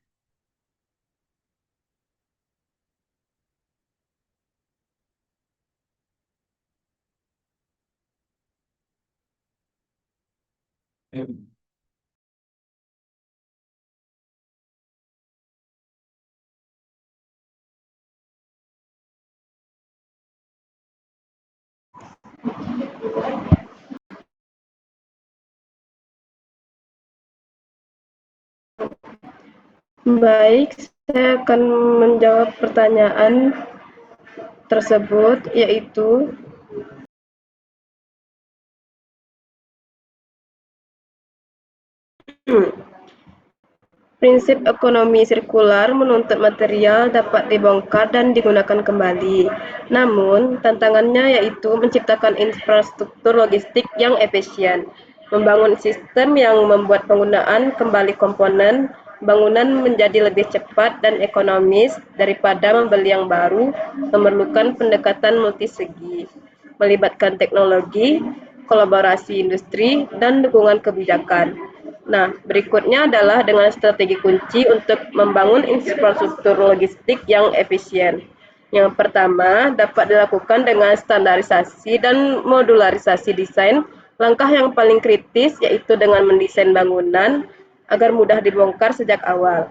Baik, saya akan menjawab pertanyaan tersebut, yaitu prinsip ekonomi sirkular menuntut material dapat dibongkar dan digunakan kembali. Namun, tantangannya yaitu menciptakan infrastruktur logistik yang efisien, membangun sistem yang membuat penggunaan kembali komponen bangunan menjadi lebih cepat dan ekonomis daripada membeli yang baru, memerlukan pendekatan multisegi, melibatkan teknologi, kolaborasi industri, dan dukungan kebijakan. Nah, berikutnya adalah dengan strategi kunci untuk membangun infrastruktur logistik yang efisien. Yang pertama, dapat dilakukan dengan standarisasi dan modularisasi desain. Langkah yang paling kritis yaitu dengan mendesain bangunan agar mudah dibongkar sejak awal.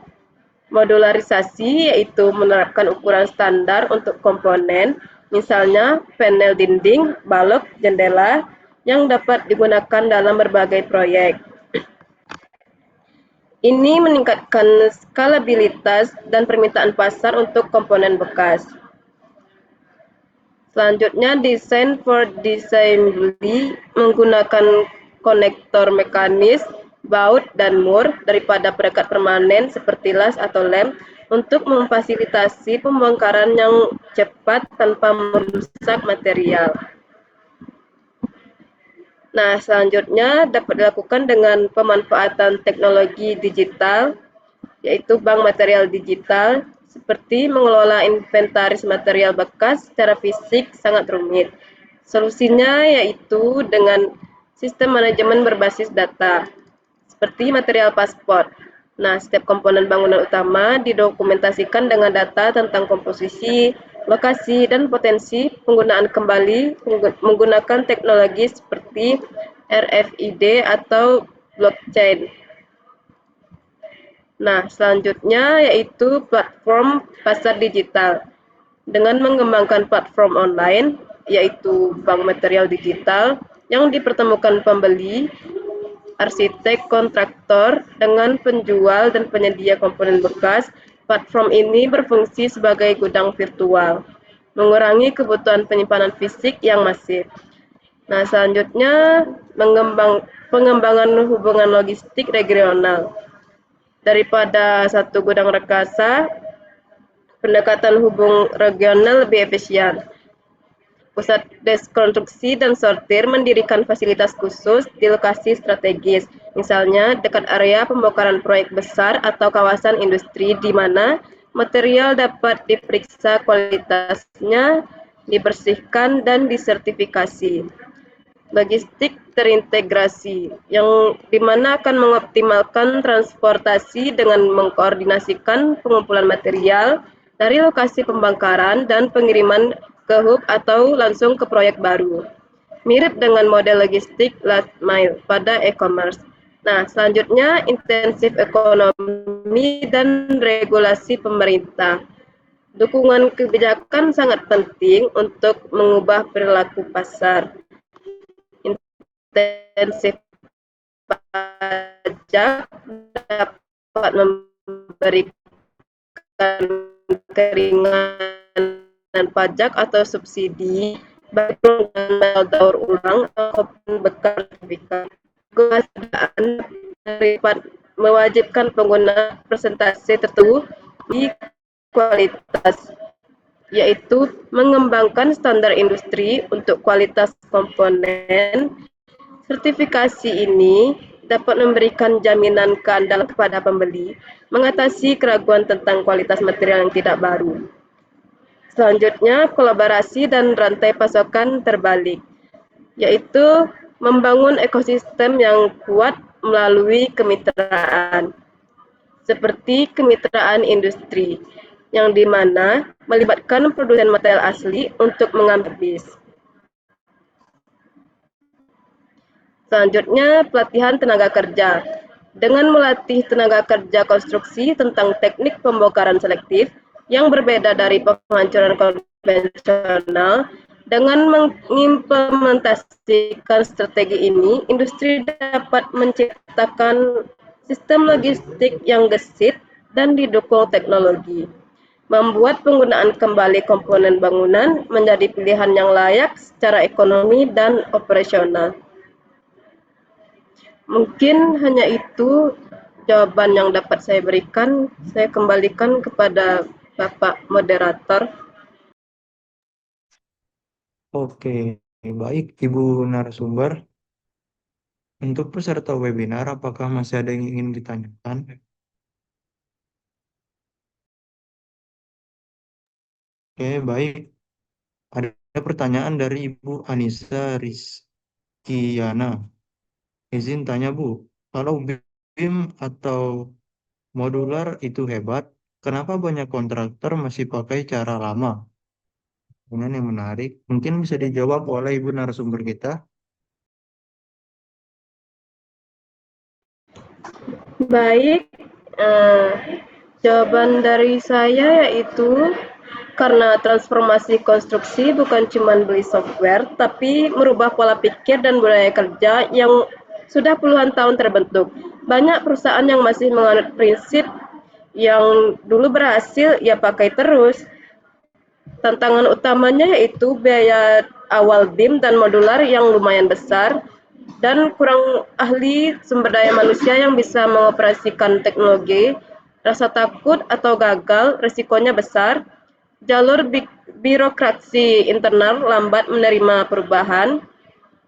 Modularisasi yaitu menerapkan ukuran standar untuk komponen, misalnya panel dinding, balok, jendela, yang dapat digunakan dalam berbagai proyek. Ini meningkatkan skalabilitas dan permintaan pasar untuk komponen bekas. Selanjutnya, desain for disassembly menggunakan konektor mekanis, baut, dan mur daripada perekat permanen seperti las atau lem untuk memfasilitasi pembongkaran yang cepat tanpa merusak material. Nah, selanjutnya dapat dilakukan dengan pemanfaatan teknologi digital, yaitu bank material digital, seperti mengelola inventaris material bekas secara fisik sangat rumit. Solusinya yaitu dengan sistem manajemen berbasis data, seperti material paspor. Nah, setiap komponen bangunan utama didokumentasikan dengan data tentang komposisi, lokasi, dan potensi penggunaan kembali menggunakan teknologi seperti RFID atau blockchain. Nah, selanjutnya yaitu platform pasar digital. Dengan mengembangkan platform online, yaitu bank material digital, yang dipertemukan pembeli, arsitek, kontraktor, dengan penjual dan penyedia komponen bekas, platform ini berfungsi sebagai gudang virtual, mengurangi kebutuhan penyimpanan fisik yang masif. Nah, selanjutnya pengembangan hubungan logistik regional. Daripada satu gudang rekasa, pendekatan hubung regional lebih efisien. Pusat deskonstruksi dan sortir mendirikan fasilitas khusus di lokasi strategis, misalnya dekat area pembongkaran proyek besar atau kawasan industri di mana material dapat diperiksa kualitasnya, dibersihkan, dan disertifikasi. Logistik terintegrasi, yang dimana akan mengoptimalkan transportasi dengan mengkoordinasikan pengumpulan material dari lokasi pembongkaran dan pengiriman ke hub atau langsung ke proyek baru. Mirip dengan model logistik last mile pada e-commerce. Nah, selanjutnya intensif ekonomi dan regulasi pemerintah. Dukungan kebijakan sangat penting untuk mengubah perilaku pasar. Intensif pajak dapat memberikan keringanan pajak atau subsidi bagi penggunaan daur ulang atau bekas sertifikat. Kewaspadaan mewajibkan pengguna presentasi tertentu di kualitas, yaitu mengembangkan standar industri untuk kualitas komponen. Sertifikasi ini dapat memberikan jaminan keandalan kepada pembeli, mengatasi keraguan tentang kualitas material yang tidak baru. Selanjutnya, kolaborasi dan rantai pasokan terbalik, yaitu membangun ekosistem yang kuat melalui kemitraan, seperti kemitraan industri, yang dimana melibatkan produsen material asli untuk mengambil bis. Selanjutnya, pelatihan tenaga kerja. Dengan melatih tenaga kerja konstruksi tentang teknik pembongkaran selektif yang berbeda dari penghancuran konvensional, dengan mengimplementasikan strategi ini, industri dapat menciptakan sistem logistik yang gesit dan didukung teknologi, membuat penggunaan kembali komponen bangunan menjadi pilihan yang layak secara ekonomi dan operasional. Mungkin hanya itu jawaban yang dapat saya berikan. Saya kembalikan kepada Bapak Moderator. Oke, baik Ibu narasumber. Untuk peserta webinar, apakah masih ada yang ingin ditanyakan? Oke, baik. Ada pertanyaan dari Ibu Anissa Rizkiana. Izin tanya Bu, kalau BIM atau modular itu hebat, kenapa banyak kontraktor masih pakai cara lama? Kemudian yang menarik, mungkin bisa dijawab oleh Ibu narasumber kita. Baik, jawaban dari saya yaitu karena transformasi konstruksi bukan cuma beli software, tapi merubah pola pikir dan budaya kerja yang sudah puluhan tahun terbentuk. Banyak perusahaan yang masih menganut prinsip yang dulu berhasil, ya pakai terus. Tantangan utamanya yaitu biaya awal BIM dan modular yang lumayan besar, dan kurang ahli sumber daya manusia yang bisa mengoperasikan teknologi, rasa takut atau gagal, risikonya besar, jalur birokrasi internal lambat menerima perubahan,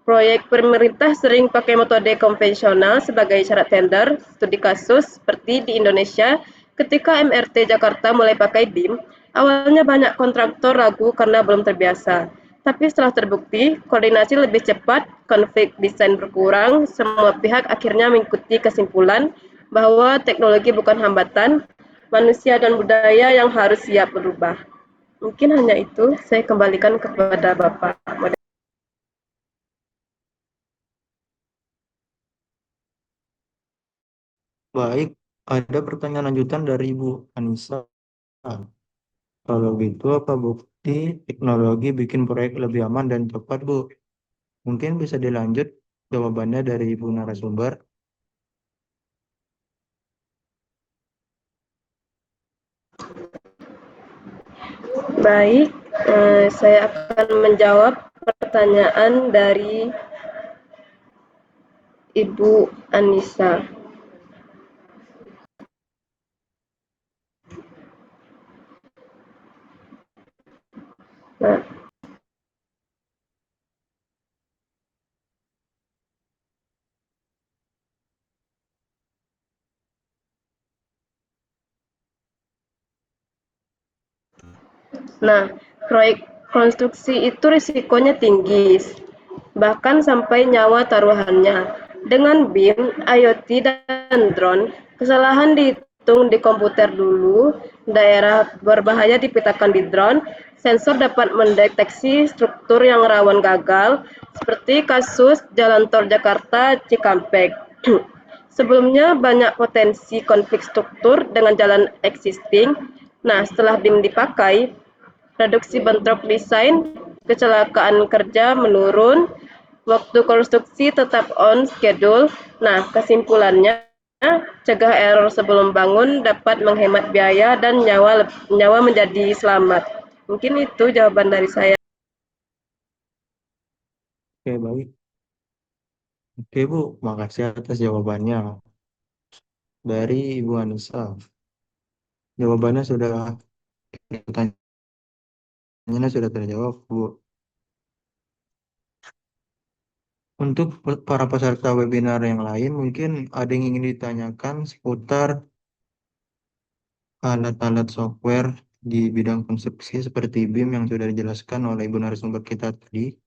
Proyek pemerintah sering pakai metode konvensional sebagai syarat tender. Studi kasus seperti di Indonesia, ketika MRT Jakarta mulai pakai BIM, awalnya banyak kontraktor ragu karena belum terbiasa. Tapi setelah terbukti, koordinasi lebih cepat, konflik desain berkurang, semua pihak akhirnya mengikuti kesimpulan bahwa teknologi bukan hambatan, manusia dan budaya yang harus siap berubah. Mungkin hanya itu, saya kembalikan kepada Bapak. Baik, ada pertanyaan lanjutan dari Ibu Anissa. Kalau gitu, apa bukti teknologi bikin proyek lebih aman dan cepat, Bu? Mungkin bisa dilanjut jawabannya dari Ibu narasumber. Baik, saya akan menjawab pertanyaan dari Ibu Anissa. Nah, proyek konstruksi itu risikonya tinggi, bahkan sampai nyawa taruhannya. Dengan BIM, IoT, dan drone, kesalahan dihitung di komputer dulu, daerah berbahaya dipetakan di drone, sensor dapat mendeteksi struktur yang rawan gagal, seperti kasus Jalan Tol Jakarta Cikampek. Sebelumnya banyak potensi konflik struktur dengan jalan existing. Nah, setelah BIM dipakai, reduksi bentrok desain, kecelakaan kerja menurun, waktu konstruksi tetap on schedule. Nah, kesimpulannya, cegah error sebelum bangun dapat menghemat biaya dan nyawa menjadi selamat. Mungkin itu jawaban dari saya. Oke, baik. Oke, Bu. Makasih atas jawabannya. Dari Ibu Anissa. Jawabannya pertanyaannya sudah terjawab, Bu. Untuk para peserta webinar yang lain, mungkin ada yang ingin ditanyakan seputar alat-alat software di bidang konstruksi seperti BIM yang sudah dijelaskan oleh ibu narasumber kita tadi.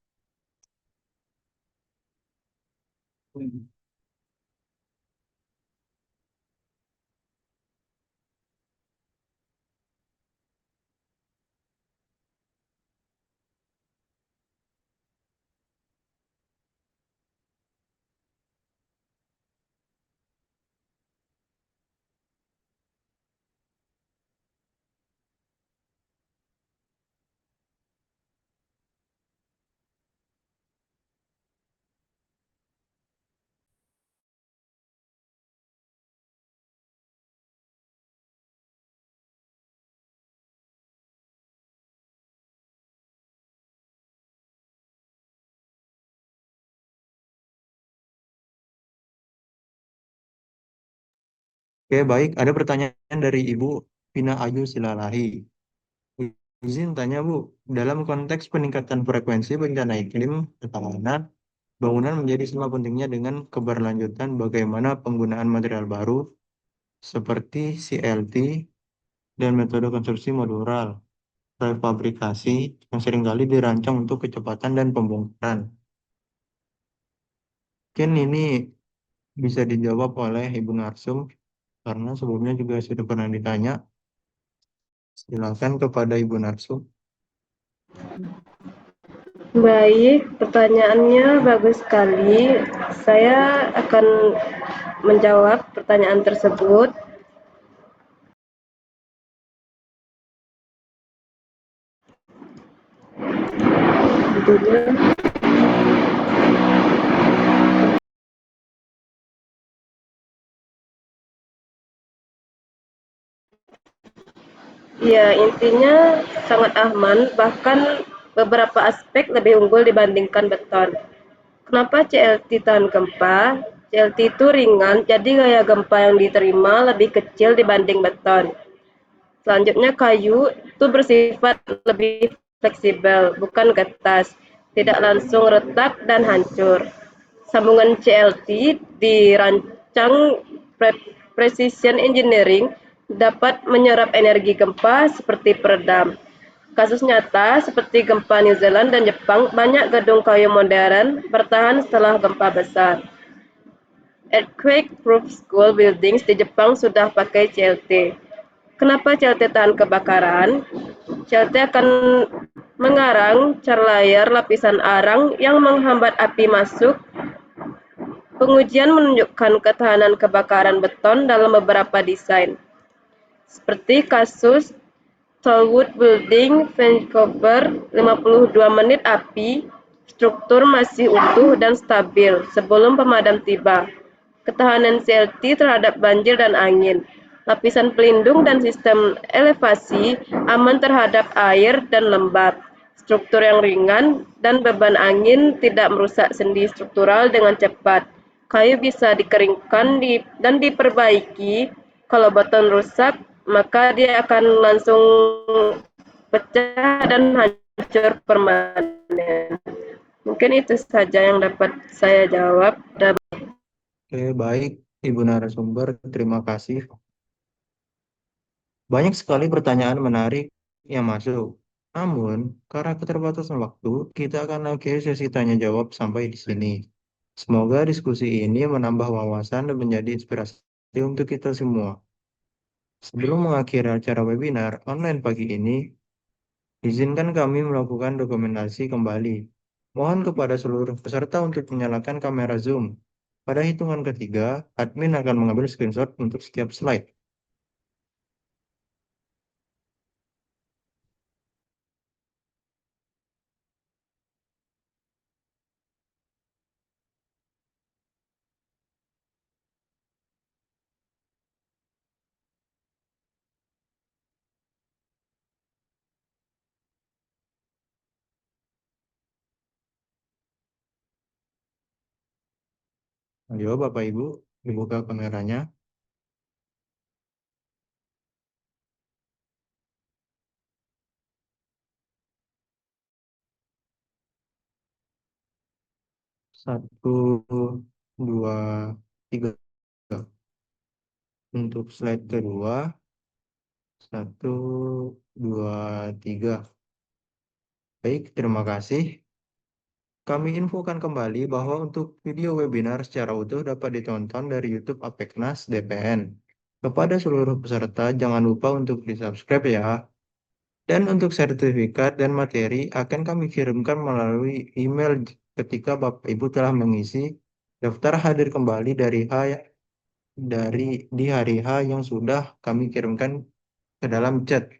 Oke, baik. Ada pertanyaan dari Ibu Vina Ayu Silalahi. Izin tanya, Bu, dalam konteks peningkatan frekuensi bencana iklim, ketahanan, bangunan menjadi sama pentingnya dengan keberlanjutan bagaimana penggunaan material baru seperti CLT dan metode konstruksi modular, prefabrikasi yang seringkali dirancang untuk kecepatan dan pembongkaran. Mungkin ini bisa dijawab oleh Ibu Narsum karena sebelumnya juga sudah pernah ditanya. Silakan kepada Ibu Narsum. Baik, pertanyaannya bagus sekali. Saya akan menjawab pertanyaan tersebut. Tentunya, ya intinya sangat aman, bahkan beberapa aspek lebih unggul dibandingkan beton. Kenapa CLT tahan gempa? CLT itu ringan, jadi gaya gempa yang diterima lebih kecil dibanding beton. Selanjutnya kayu itu bersifat lebih fleksibel, bukan getas. tidak langsung retak dan hancur. Sambungan CLT dirancang precision engineering dapat menyerap energi gempa seperti peredam. Kasus nyata seperti gempa New Zealand dan Jepang, banyak gedung kayu modern bertahan setelah gempa besar. Earthquake-proof school buildings di Jepang sudah pakai CLT. Kenapa CLT tahan kebakaran? CLT akan mengarang layar lapisan arang yang menghambat api masuk. Pengujian menunjukkan ketahanan kebakaran beton dalam beberapa desain, seperti kasus Tallwood Building, Vancouver, 52 menit api, struktur masih utuh dan stabil sebelum pemadam tiba. Ketahanan CLT terhadap banjir dan angin, lapisan pelindung dan sistem elevasi aman terhadap air dan lembab, struktur yang ringan dan beban angin tidak merusak sendi struktural dengan cepat. Kayu bisa dikeringkan dan diperbaiki. Kalau beton rusak, maka dia akan langsung pecah dan hancur permanen. Mungkin itu saja yang dapat saya jawab. Oke, baik, Ibu narasumber, terima kasih. Banyak sekali pertanyaan menarik yang masuk. Namun, karena keterbatasan waktu, kita akan akhiri sesi tanya jawab sampai di sini. Semoga diskusi ini menambah wawasan dan menjadi inspirasi untuk kita semua. Sebelum mengakhiri acara webinar online pagi ini, izinkan kami melakukan dokumentasi kembali. Mohon kepada seluruh peserta untuk menyalakan kamera Zoom. Pada hitungan ketiga, admin akan mengambil screenshot untuk setiap slide. Ayo, Bapak Ibu, dibuka kameranya. Satu, dua, tiga. Untuk slide kedua, satu, dua, tiga. Baik, terima kasih. Kami infokan kembali bahwa untuk video webinar secara utuh dapat ditonton dari YouTube Apeknas DPN. Kepada seluruh peserta, jangan lupa untuk di-subscribe ya. Dan untuk sertifikat dan materi akan kami kirimkan melalui email ketika Bapak Ibu telah mengisi daftar hadir kembali di hari H yang sudah kami kirimkan ke dalam chat.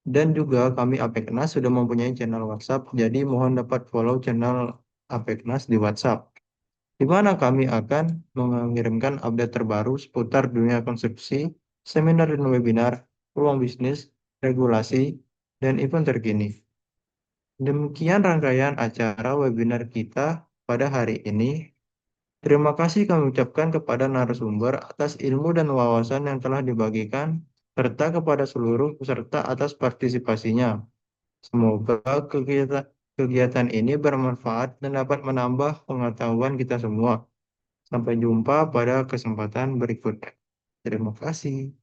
Dan juga kami Apeknas sudah mempunyai channel WhatsApp, jadi mohon dapat follow channel Apeknas di WhatsApp, di mana kami akan mengirimkan update terbaru seputar dunia konstruksi, seminar dan webinar, peluang bisnis, regulasi, dan event terkini. Demikian rangkaian acara webinar kita pada hari ini. Terima kasih kami ucapkan kepada narasumber atas ilmu dan wawasan yang telah dibagikan, serta kepada seluruh peserta atas partisipasinya. Semoga kegiatan ini bermanfaat dan dapat menambah pengetahuan kita semua. Sampai jumpa pada kesempatan berikutnya. Terima kasih.